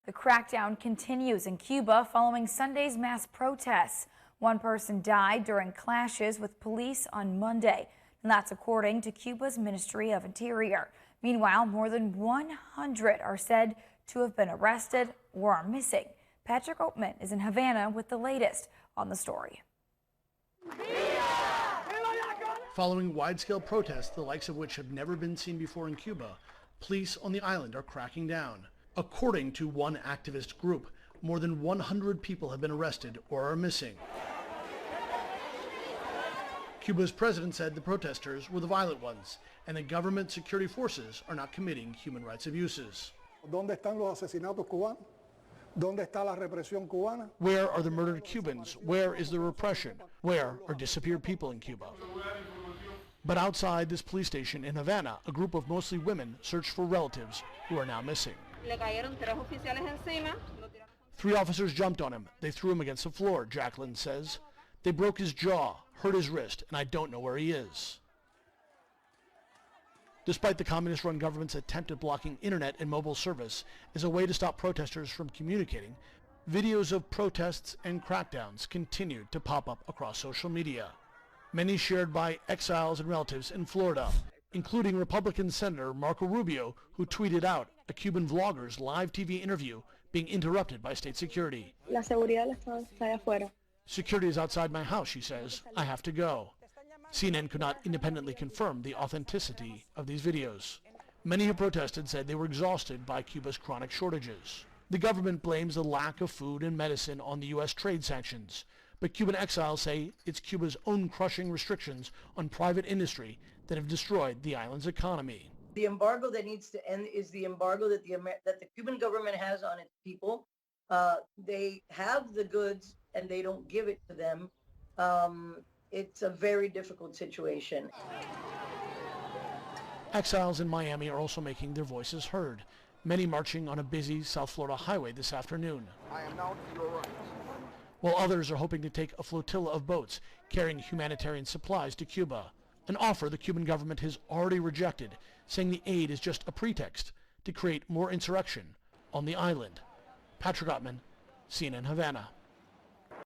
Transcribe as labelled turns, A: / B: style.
A: The crackdown continues in Cuba following Sunday's mass protests. One person died during clashes with police on Monday, and that's according to Cuba's Ministry of Interior. Meanwhile, more than 100 are said to have been arrested or are missing. Patrick Oatman is in Havana with the latest on the story.
B: Following wide-scale protests, the likes of which have never been seen before in Cuba, police on the island are cracking down. According to one activist group, more than 100 people have been arrested or are missing. Cuba's president said the protesters were the violent ones, and the government security forces are not committing human rights abuses.
C: ¿Dónde están los asesinatos cubanos? ¿Dónde está la represión cubana?
B: Where are the murdered Cubans? Where is the repression? Where are disappeared people in Cuba? But outside this police station in Havana, a group of mostly women searched for relatives who are now missing. 3 officers jumped on him. They threw him against the floor, Jacqueline says. They broke his jaw, hurt his wrist, and I don't know where he is. Despite the communist-run government's attempt at blocking internet and mobile service as a way to stop protesters from communicating, videos of protests and crackdowns continued to pop up across social media. Many shared by exiles and relatives in Florida, including Republican Senator Marco Rubio, who tweeted out a Cuban vlogger's live TV interview being interrupted by state security.
D: La seguridad del Estado está allá afuera.
B: Security is outside my house, she says. I have to go. CNN could not independently confirm the authenticity of these videos. Many who protested said they were exhausted by Cuba's chronic shortages. The government blames the lack of food and medicine on the U.S. trade sanctions, but Cuban exiles say it's Cuba's own crushing restrictions on private industry that have destroyed the island's economy.
E: The embargo that needs to end is the embargo that the Cuban government has on its people. They have the goods and they don't give it to them. It's a very difficult situation.
B: Exiles in Miami are also making their voices heard, many marching on a busy South Florida highway this afternoon.
C: I am now to your right.
B: While others are hoping to take a flotilla of boats carrying humanitarian supplies to Cuba, an offer the Cuban government has already rejected, saying the aid is just a pretext to create more insurrection on the island. Patrick Oatman, CNN Havana.